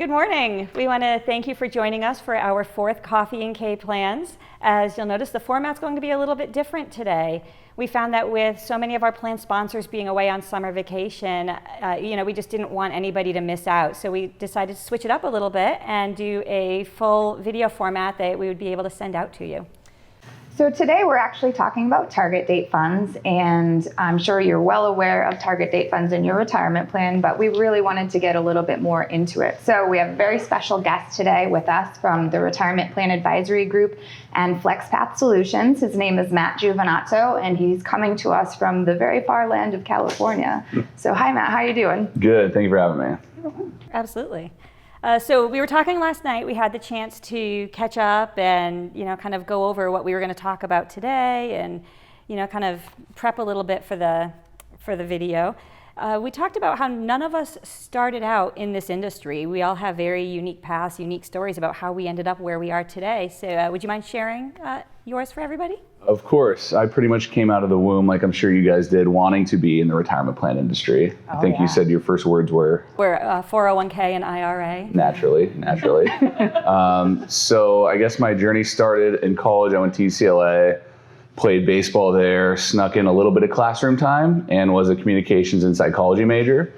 Good morning. We want to thank you for joining us for our fourth Coffee and K plans. As you'll notice, the format's going to be a little bit different today. We found that with so many of our plan sponsors being away on summer vacation, we just didn't want anybody to miss out. So we decided to switch it up a little bit and do a full video format that we would be able to send out to you. So today we're actually talking about target date funds, and I'm sure you're well aware of target date funds in your retirement plan, but we really wanted to get a little bit more into it. So we have a very special guest today with us from the Retirement Plan Advisory Group and FlexPath Solutions. His name is Matt Giovinazzo, and he's coming to us from the very far land of California. So hi Matt, how are you doing? Good, thank you for having me. Absolutely. So we were talking last night. We had the chance to catch up and kind of go over what we were going to talk about today, and kind of prep a little bit for the video. We talked about how none of us started out in this industry. We all have very unique paths, unique stories about how we ended up where we are today. So would you mind sharing yours for everybody? Of course. I pretty much came out of the womb, like I'm sure you guys did, wanting to be in the retirement plan industry. I think you said your first words were? We're 401k and IRA. Naturally. So I guess my journey started in college. I went to UCLA, played baseball there, snuck in a little bit of classroom time, and was a communications and psychology major.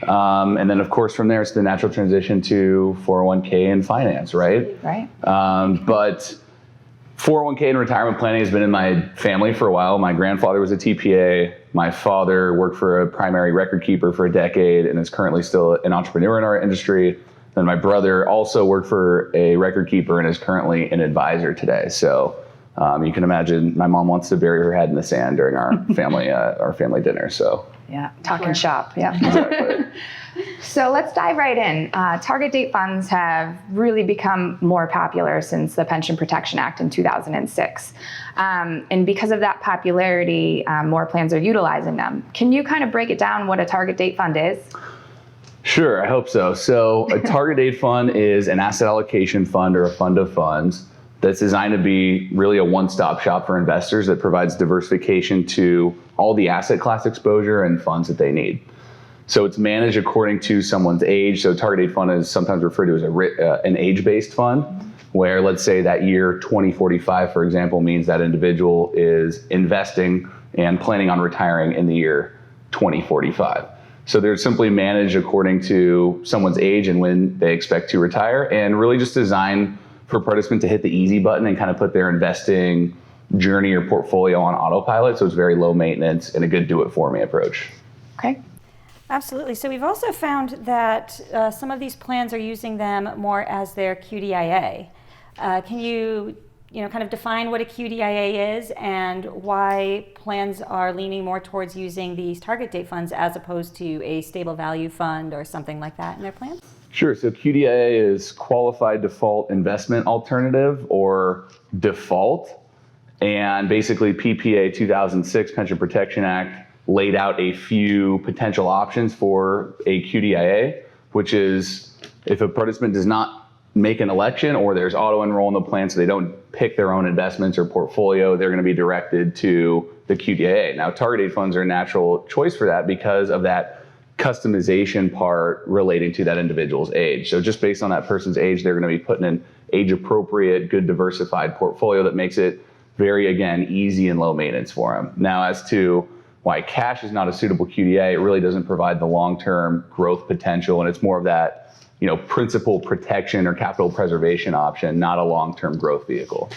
And then, of course, from there, it's the natural transition to 401k and finance, right? Right. But 401k and retirement planning has been in my family for a while. My grandfather was a TPA. My father worked for a primary record keeper for a decade and is currently still an entrepreneur in our industry. Then my brother also worked for a record keeper and is currently an advisor today. So you can imagine my mom wants to bury her head in the sand during our family dinner. So yeah, talking shop. Yeah. exactly. So let's dive right in. Target date funds have really become more popular since the Pension Protection Act in 2006. And because of that popularity, more plans are utilizing them. Can you kind of break it down what a target date fund is? Sure, I hope so. So a target date fund is an asset allocation fund or a fund of funds that's designed to be really a one-stop shop for investors that provides diversification to all the asset class exposure and funds that they need. So it's managed according to someone's age. So target date fund is sometimes referred to as an age-based fund, where let's say that year 2045, for example, means that individual is investing and planning on retiring in the year 2045. So they're simply managed according to someone's age and when they expect to retire, and really just designed for participants to hit the easy button and kind of put their investing journey or portfolio on autopilot. So it's very low maintenance and a good do-it-for-me approach. Okay. Absolutely. So we've also found that some of these plans are using them more as their QDIA. Can you kind of define what a QDIA is and why plans are leaning more towards using these target date funds as opposed to a stable value fund or something like that in their plans? Sure. So QDIA is Qualified Default Investment Alternative, or default. And basically PPA 2006 Pension Protection Act laid out a few potential options for a QDIA, which is if a participant does not make an election or there's auto-enroll in the plan so they don't pick their own investments or portfolio, they're going to be directed to the QDIA. Now, target date funds are a natural choice for that because of that customization part relating to that individual's age. So just based on that person's age, they're going to be put in an age-appropriate, good diversified portfolio that makes it very, again, easy and low maintenance for them. Now, as to why cash is not a suitable QDIA, it really doesn't provide the long-term growth potential, and it's more of that, principal protection or capital preservation option, not a long-term growth vehicle.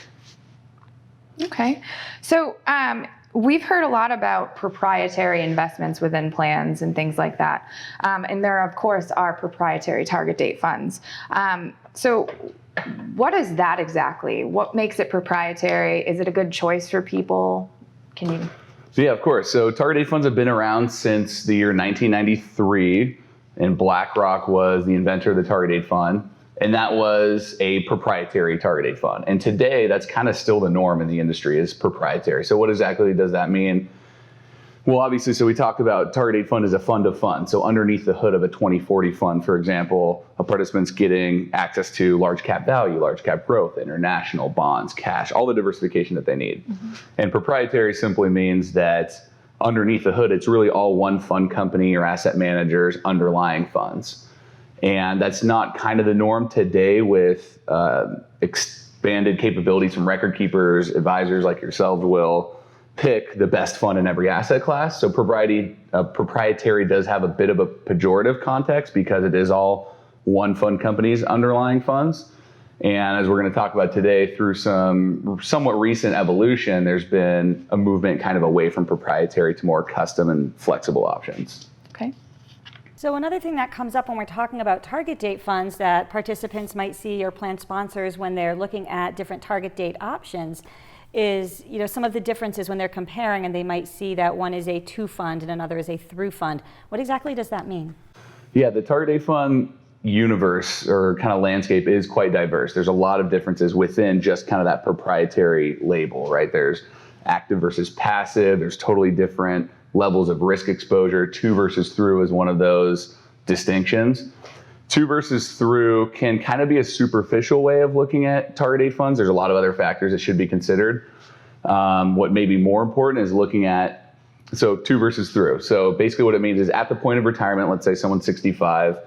Okay. So we've heard a lot about proprietary investments within plans and things like that. And there, of course, are proprietary target date funds. So what is that exactly? What makes it proprietary? Is it a good choice for people? Can you... So yeah, of course. So target date funds have been around since the year 1993, and BlackRock was the inventor of the target date fund, and that was a proprietary target date fund. And today, that's kind of still the norm in the industry, is proprietary. So what exactly does that mean? Well, obviously, so we talked about target date fund as a fund of funds. So underneath the hood of a 2040 fund, for example, a participant's getting access to large cap value, large cap growth, international bonds, cash, all the diversification that they need. Mm-hmm. And proprietary simply means that underneath the hood, it's really all one fund company or asset manager's underlying funds. And that's not kind of the norm today with expanded capabilities from record keepers. Advisors like yourselves will pick the best fund in every asset class. So proprietary does have a bit of a pejorative context because it is all one fund company's underlying funds. And as we're going to talk about today, through some somewhat recent evolution, there's been a movement kind of away from proprietary to more custom and flexible options. Okay. So another thing that comes up when we're talking about target date funds that participants might see or plan sponsors when they're looking at different target date options is, some of the differences when they're comparing, and they might see that one is a to fund and another is a through fund. What exactly does that mean? Yeah, the target date fund universe or kind of landscape is quite diverse. There's a lot of differences within just kind of that proprietary label, right? There's active versus passive. There's totally different levels of risk exposure. To versus through is one of those distinctions. To versus through can kind of be a superficial way of looking at target date funds. There's a lot of other factors that should be considered. What may be more important is looking at, to versus through. So basically what it means is at the point of retirement, let's say someone's 65,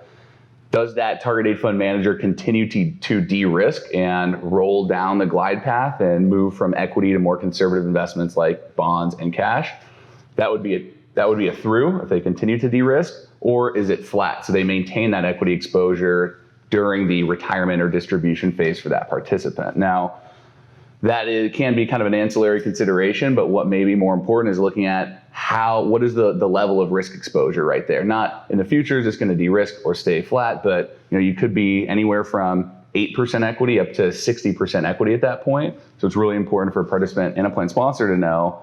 does that target date fund manager continue to de-risk and roll down the glide path and move from equity to more conservative investments like bonds and cash? That would be a through if they continue to de-risk, or is it flat? So they maintain that equity exposure during the retirement or distribution phase for that participant. Now, can be kind of an ancillary consideration, but what may be more important is looking at what is the level of risk exposure right there. Not in the future is this going to de-risk or stay flat, but you could be anywhere from 8% equity up to 60% equity at that point. So it's really important for a participant and a plan sponsor to know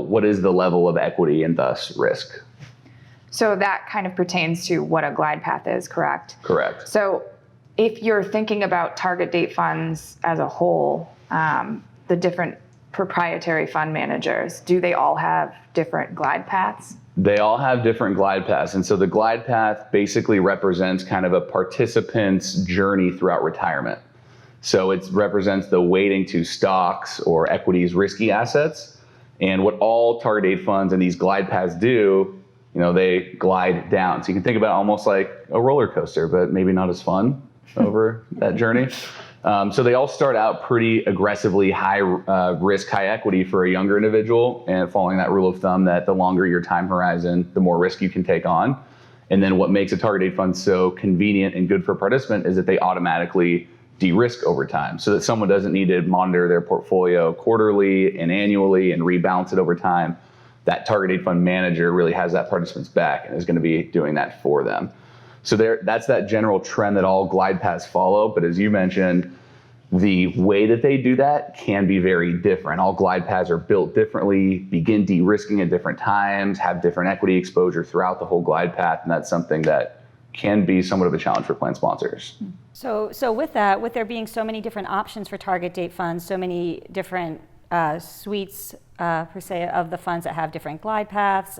what is the level of equity and thus risk. So that kind of pertains to what a glide path is, correct? Correct. So if you're thinking about target date funds as a whole, the different proprietary fund managers, do they all have different glide paths? They all have different glide paths. And so the glide path basically represents kind of a participant's journey throughout retirement. So it represents the weighting to stocks or equities, risky assets. And what all target date funds and these glide paths do, they glide down. So you can think about it almost like a roller coaster, but maybe not as fun over that journey. So they all start out pretty aggressively high risk, high equity for a younger individual, and following that rule of thumb that the longer your time horizon, the more risk you can take on. And then what makes a target date fund so convenient and good for a participant is that they automatically de-risk over time, so that someone doesn't need to monitor their portfolio quarterly and annually and rebalance it over time. That target date fund manager really has that participant's back and is going to be doing that for them. So that's that general trend that all glide paths follow. But as you mentioned, the way that they do that can be very different. All glide paths are built differently, begin de-risking at different times, have different equity exposure throughout the whole glide path. And that's something that can be somewhat of a challenge for plan sponsors. So with that, with there being so many different options for target date funds, so many different suites per se of the funds that have different glide paths,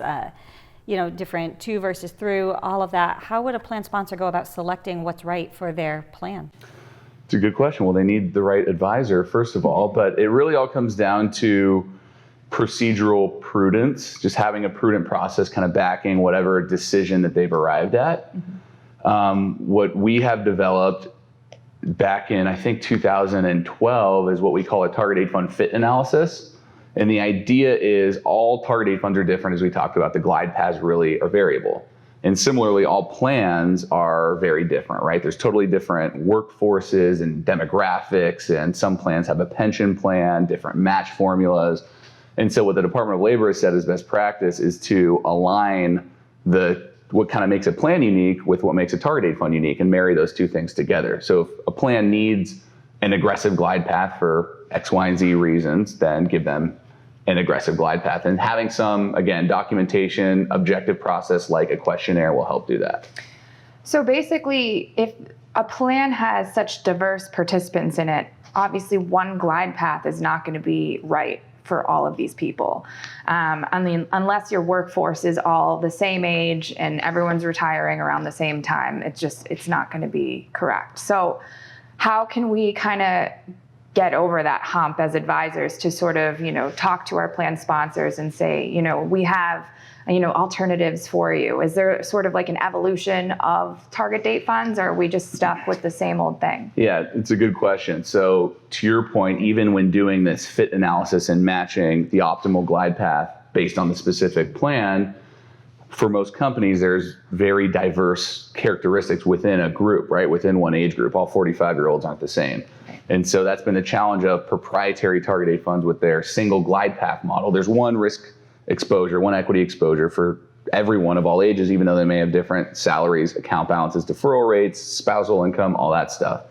different to versus through, all of that, how would a plan sponsor go about selecting what's right for their plan? It's a good question. Well, they need the right advisor, first of all, but it really all comes down to procedural prudence, just having a prudent process kind of backing whatever decision that they've arrived at. What we have developed back in, I think, 2012 is what we call a target date fund fit analysis. And the idea is all target date funds are different, as we talked about. The glide paths really are variable. And similarly, all plans are very different, right? There's totally different workforces and demographics, and some plans have a pension plan, different match formulas. And so what the Department of Labor has said is best practice is to align what kind of makes a plan unique with what makes a target date fund unique and marry those two things together. So if a plan needs an aggressive glide path for X, Y, and Z reasons, then give them an aggressive glide path. And having some, again, documentation, objective process like a questionnaire will help do that. So basically, if a plan has such diverse participants in it, obviously one glide path is not going to be right for all of these people. Unless your workforce is all the same age and everyone's retiring around the same time, it's not going to be correct. So how can we kind of get over that hump as advisors to sort of, talk to our plan sponsors and say, we have alternatives for you? Is there sort of like an evolution of target date funds, or are we just stuck with the same old thing? Yeah, it's a good question. So to your point, even when doing this fit analysis and matching the optimal glide path based on the specific plan, for most companies, there's very diverse characteristics within a group, right? Within one age group, all 45-year-olds aren't the same. And so that's been the challenge of proprietary target date funds with their single glide path model. There's one risk exposure, one equity exposure for everyone of all ages, even though they may have different salaries, account balances, deferral rates, spousal income, all that stuff.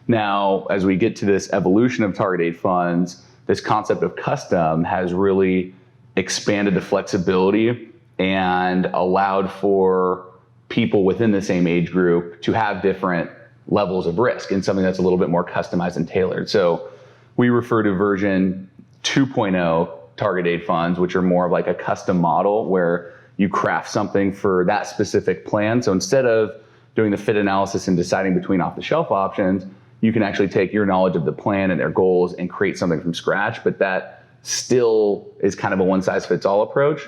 Now, as we get to this evolution of target date funds, this concept of custom has really expanded the flexibility and allowed for people within the same age group to have different levels of risk in something that's a little bit more customized and tailored. So we refer to version 2.0 target date funds, which are more of like a custom model where you craft something for that specific plan. So instead of doing the fit analysis and deciding between off-the-shelf options, you can actually take your knowledge of the plan and their goals and create something from scratch. But that still is kind of a one-size-fits-all approach.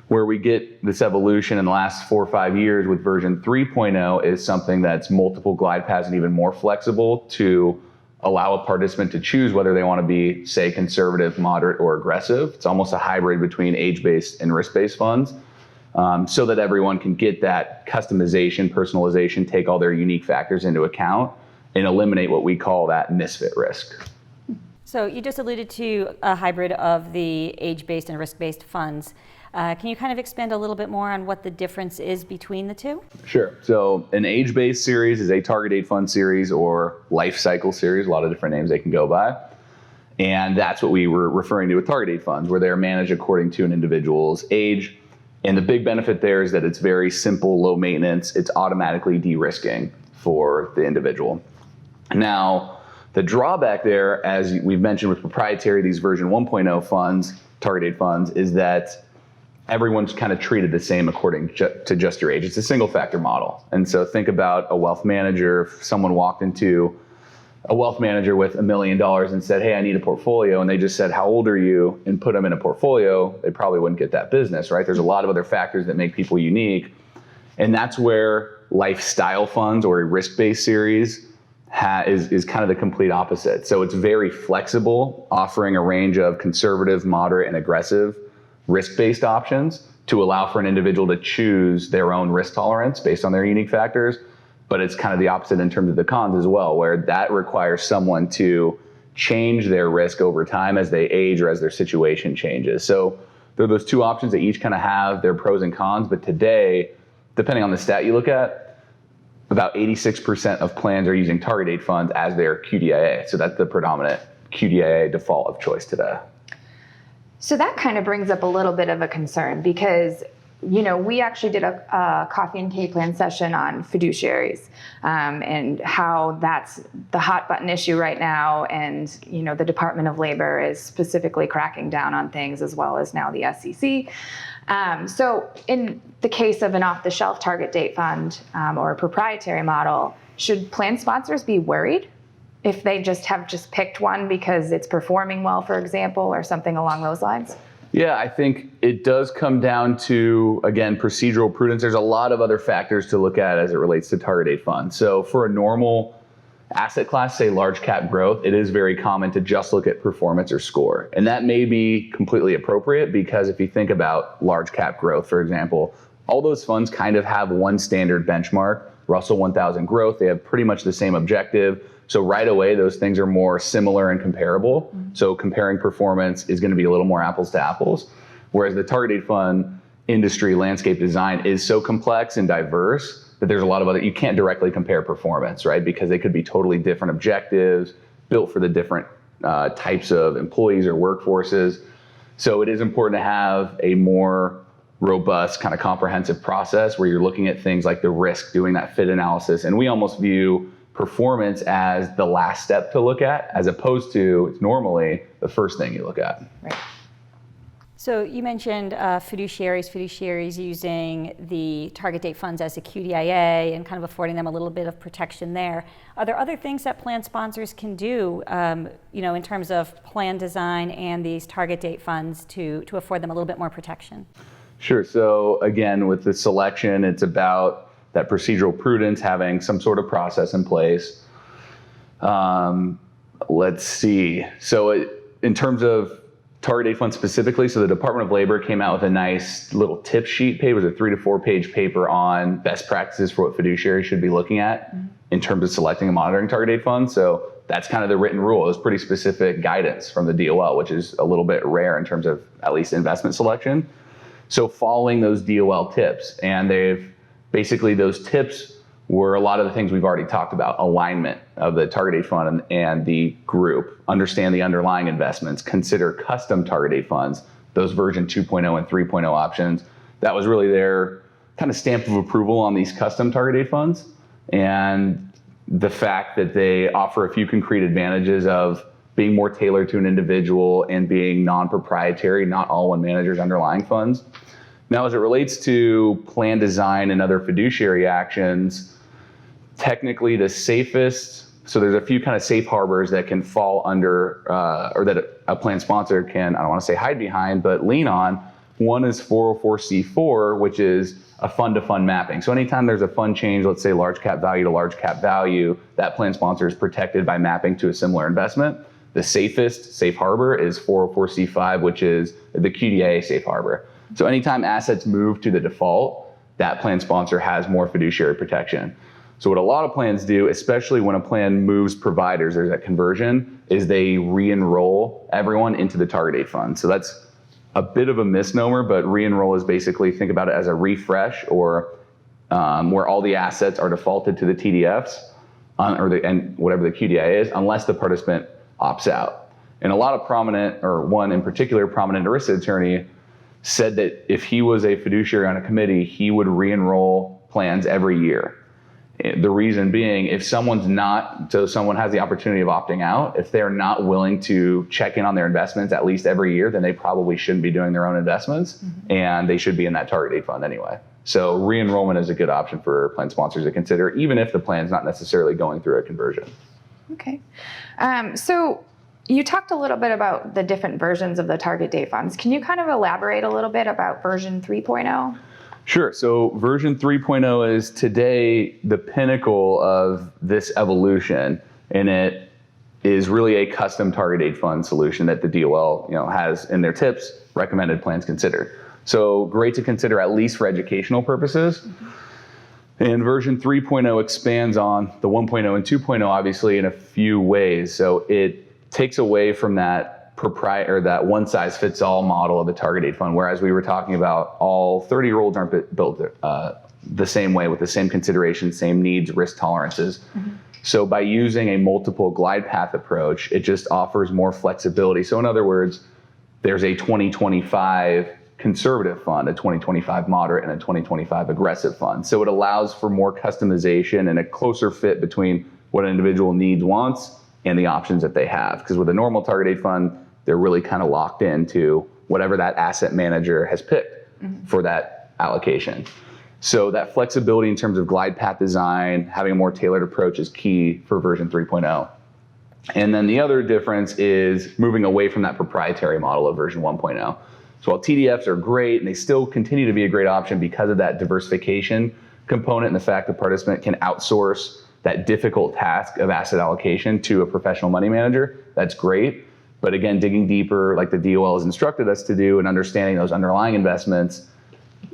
Where we get this evolution in the last 4 or 5 years with version 3.0 is something that's multiple glide paths and even more flexible to allow a participant to choose whether they want to be, say, conservative, moderate, or aggressive. It's almost a hybrid between age-based and risk-based funds, so that everyone can get that customization, personalization, take all their unique factors into account, and eliminate what we call that misfit risk. So you just alluded to a hybrid of the age-based and risk-based funds. Can you kind of expand a little bit more on what the difference is between the two? Sure. So an age-based series is a target date fund series or life cycle series, a lot of different names they can go by. And that's what we were referring to with target date funds, where they're managed according to an individual's age. And the big benefit there is that it's very simple, low maintenance. It's automatically de-risking for the individual. Now, the drawback there, as we've mentioned with proprietary, these version 1.0 funds, target date funds, is that everyone's kind of treated the same according to just your age. It's a single factor model. And so think about a wealth manager. If someone walked into a wealth manager with $1 million and said, hey, I need a portfolio, and they just said, how old are you, and put them in a portfolio, they probably wouldn't get that business, right? There's a lot of other factors that make people unique. And that's where lifestyle funds or a risk-based series is kind of the complete opposite. So it's very flexible, offering a range of conservative, moderate, and aggressive risk-based options to allow for an individual to choose their own risk tolerance based on their unique factors. But it's kind of the opposite in terms of the cons as well, where that requires someone to change their risk over time as they age or as their situation changes. So there are those two options that each kind of have their pros and cons. But today, depending on the stat you look at, about 86% of plans are using target date funds as their QDIA. So that's the predominant QDIA default of choice today. So that kind of brings up a little bit of a concern because, we actually did a coffee and K plan session on fiduciaries and how that's the hot button issue right now. And, the Department of Labor is specifically cracking down on things as well as now the SEC. So in the case of an off-the-shelf target date fund or a proprietary model, should plan sponsors be worried if they just picked one because it's performing well, for example, or something along those lines? Yeah, I think it does come down to, again, procedural prudence. There's a lot of other factors to look at as it relates to target date funds. So for a normal asset class, say large cap growth, it is very common to just look at performance or score. And that may be completely appropriate because if you think about large cap growth, for example, all those funds kind of have one standard benchmark, Russell 1000 growth. They have pretty much the same objective. So right away, those things are more similar and comparable. Mm-hmm. So comparing performance is going to be a little more apples to apples. Whereas the target date fund industry landscape design is so complex and diverse that there's a lot of you can't directly compare performance, right? Because they could be totally different objectives built for the different types of employees or workforces. So it is important to have a more robust kind of comprehensive process where you're looking at things like the risk, doing that fit analysis. And we almost view performance as the last step to look at, as opposed to it's normally the first thing you look at. Right. So you mentioned fiduciaries using the target date funds as a QDIA and kind of affording them a little bit of protection there. Are there other things that plan sponsors can do, in terms of plan design and these target date funds to afford them a little bit more protection? Sure. So again, with the selection, it's about that procedural prudence, having some sort of process in place. Let's see. So in terms of target date funds specifically, so the Department of Labor came out with a nice little tip sheet paper. It was a 3 to 4 page paper on best practices for what fiduciaries should be looking at in terms of selecting and monitoring target date funds. So that's kind of the written rule. It was pretty specific guidance from the DOL, which is a little bit rare in terms of at least investment selection. So following those DOL tips, and basically those tips were a lot of the things we've already talked about: alignment of the target date fund and the group, understand the underlying investments, consider custom target date funds, those version 2.0 and 3.0 options. That was really their kind of stamp of approval on these custom target date funds, and the fact that they offer a few concrete advantages of being more tailored to an individual and being non-proprietary, not all one manager's underlying funds. Now, as it relates to plan design and other fiduciary actions, technically the safest, so there's a few kind of safe harbors that can fall under, or that a plan sponsor can, I don't want to say hide behind, but lean on. One is 404(c)(4), which is a fund-to-fund mapping. So anytime there's a fund change, let's say large cap value to large cap value, that plan sponsor is protected by mapping to a similar investment. The safest safe harbor is 404(c)(5), which is the QDIA safe harbor. So anytime assets move to the default, that plan sponsor has more fiduciary protection. So what a lot of plans do, especially when a plan moves providers, there's that conversion, is they re-enroll everyone into the target date fund. So that's a bit of a misnomer, but re-enroll is basically, think about it as a refresh, or where all the assets are defaulted to the TDFs, and whatever the QDIA is, unless the participant opts out. And a lot of prominent, or one in particular prominent ERISA attorney, said that if he was a fiduciary on a committee, he would re-enroll plans every year. The reason being, if someone has the opportunity of opting out, if they're not willing to check in on their investments at least every year, then they probably shouldn't be doing their own investments, and they should be in that target date fund anyway. So re-enrollment is a good option for plan sponsors to consider, even if the plan's not necessarily going through a conversion. Okay. So you talked a little bit about the different versions of the target date funds. Can you kind of elaborate a little bit about version 3.0? Sure. So version 3.0 is today the pinnacle of this evolution, and it is really a custom target date fund solution that the DOL has in their tips recommended plans consider. So great to consider, at least for educational purposes. And version 3.0 expands on the 1.0 and 2.0 obviously in a few ways. So it takes away from that that one-size-fits-all model of a target date fund, whereas we were talking about all 30-year-olds aren't built the same way, with the same considerations, same needs, risk tolerances. So by using a multiple glide path approach, it just offers more flexibility. So in other words, there's a 2025 conservative fund, a 2025 moderate, and a 2025 aggressive fund. So it allows for more customization and a closer fit between what an individual needs, wants, and the options that they have. Because with a normal target date fund, they're really kind of locked into whatever that asset manager has picked for that allocation. So that flexibility in terms of glide path design, having a more tailored approach, is key for version 3.0. And then the other difference is moving away from that proprietary model of version 1.0. So while TDFs are great, and they still continue to be a great option because of that diversification component and the fact the participant can outsource that difficult task of asset allocation to a professional money manager, that's great. But again, digging deeper, like the DOL has instructed us to do, and understanding those underlying investments,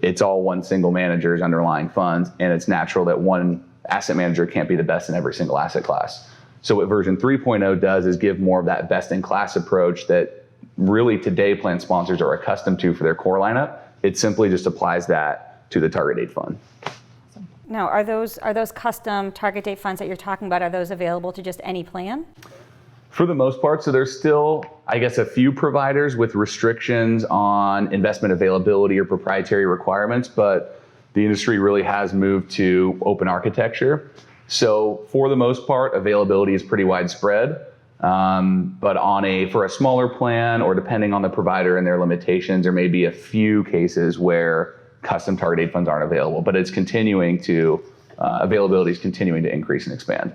it's all one single manager's underlying funds, and it's natural that one asset manager can't be the best in every single asset class. So what version 3.0 does is give more of that best-in-class approach that really today plan sponsors are accustomed to for their core lineup. It simply just applies that to the target date fund. Now, are those custom target date funds that you're talking about, are those available to just any plan? For the most part. So there's still, I guess, a few providers with restrictions on investment availability or proprietary requirements, but the industry really has moved to open architecture. So for the most part, availability is pretty widespread. But for a smaller plan, or depending on the provider and their limitations, there may be a few cases where custom target date funds aren't available, but it's availability is continuing to increase and expand.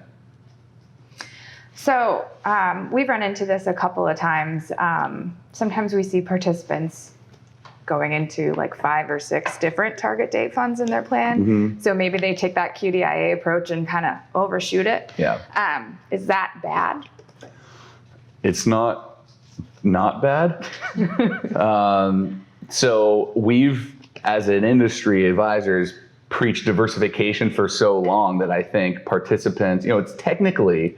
So we've run into this a couple of times. Sometimes we see participants going into like 5 or 6 different target date funds in their plan. So maybe they take that QDIA approach and kind of overshoot it. Yeah. Is that bad? It's not bad. So we've, as an industry, advisors, preached diversification for so long that I think participants, it's technically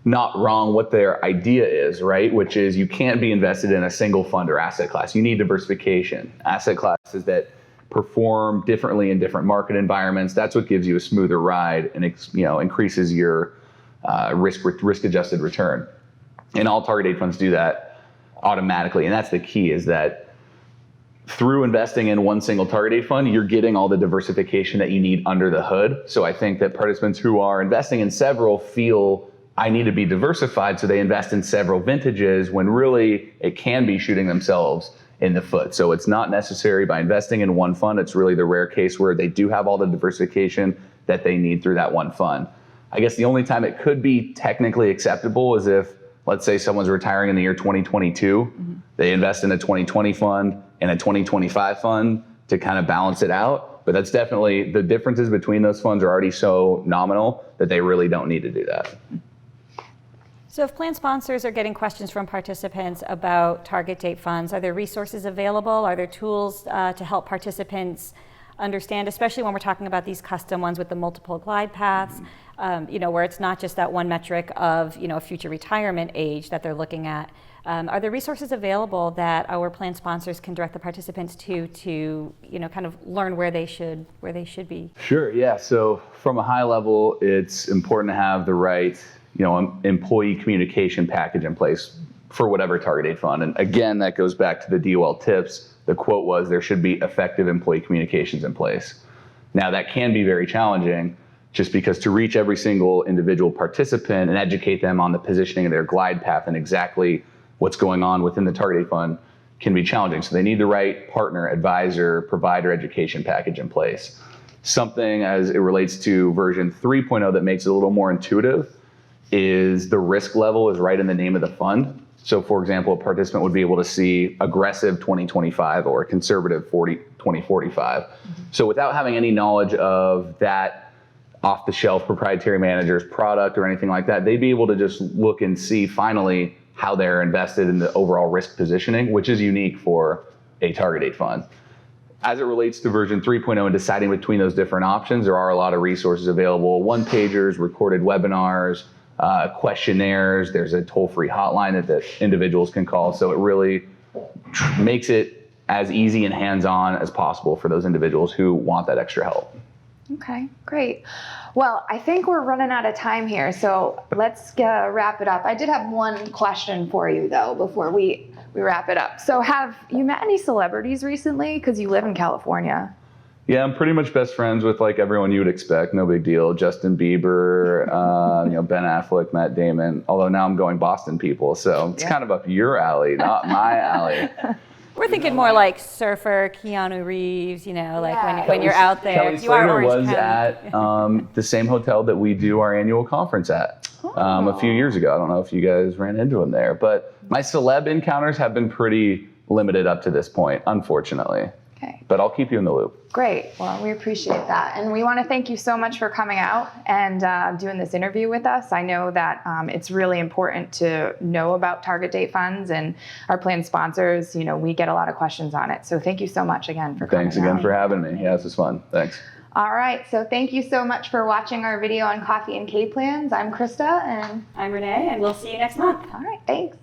not wrong what their idea is, right? Which is you can't be invested in a single fund or asset class. You need diversification. Asset classes that perform differently in different market environments, that's what gives you a smoother ride and increases your risk-adjusted return. And all target date funds do that automatically. And that's the key, is that through investing in one single target date fund, you're getting all the diversification that you need under the hood. So I think that participants who are investing in several feel I need to be diversified, so they invest in several vintages when really it can be shooting themselves in the foot. So it's not necessary by investing in one fund. It's really the rare case where they do have all the diversification that they need through that one fund. I guess the only time it could be technically acceptable is if, let's say someone's retiring in the year 2022, they invest in a 2020 fund and a 2025 fund to kind of balance it out. But that's definitely, the differences between those funds are already so nominal that they really don't need to do that. So if plan sponsors are getting questions from participants about target date funds, are there resources available? Are there tools to help participants understand, especially when we're talking about these custom ones with the multiple glide paths, where it's not just that one metric of, a future retirement age that they're looking at. Are there resources available that our plan sponsors can direct the participants to kind of learn where they should be? Sure, yeah. So from a high level, it's important to have the right, employee communication package in place for whatever target date fund. And again, that goes back to the DOL tips. The quote was, there should be effective employee communications in place. Now that can be very challenging, just because to reach every single individual participant and educate them on the positioning of their glide path and exactly what's going on within the target date fund can be challenging. So they need the right partner, advisor, provider education package in place. Something as it relates to version 3.0 that makes it a little more intuitive is the risk level is right in the name of the fund. So for example, a participant would be able to see aggressive 2025 or conservative 2045. So without having any knowledge of that off-the-shelf proprietary manager's product or anything like that, they'd be able to just look and see finally how they're invested in the overall risk positioning, which is unique for a target date fund. As it relates to version 3.0 and deciding between those different options, there are a lot of resources available, one-pagers, recorded webinars, questionnaires. There's a toll-free hotline that individuals can call. So it really makes it as easy and hands-on as possible for those individuals who want that extra help. Okay, great. Well, I think we're running out of time here, so let's wrap it up. I did have one question for you, though, before we wrap it up. So have you met any celebrities recently? Because you live in California. Yeah, I'm pretty much best friends with like everyone you would expect. No big deal. Justin Bieber, Ben Affleck, Matt Damon. Although now I'm going Boston people, so it's kind of up your alley, not my alley. We're thinking more like surfer, Keanu Reeves, when you're out there. Kelly Slater was at the same hotel that we do our annual conference at a few years ago. I don't know if you guys ran into him there, but my celeb encounters have been pretty limited up to this point, unfortunately. Okay. But I'll keep you in the loop. Great. Well, we appreciate that. And we want to thank you so much for coming out and doing this interview with us. I know that it's really important to know about target date funds, and our plan sponsors, we get a lot of questions on it. So thank you so much again for coming. Thanks again for having me. Yeah, this was fun. Thanks. All right. So thank you so much for watching our video on coffee and K plans. I'm Krista. And I'm Renee, and we'll see you next month. All right. Thanks.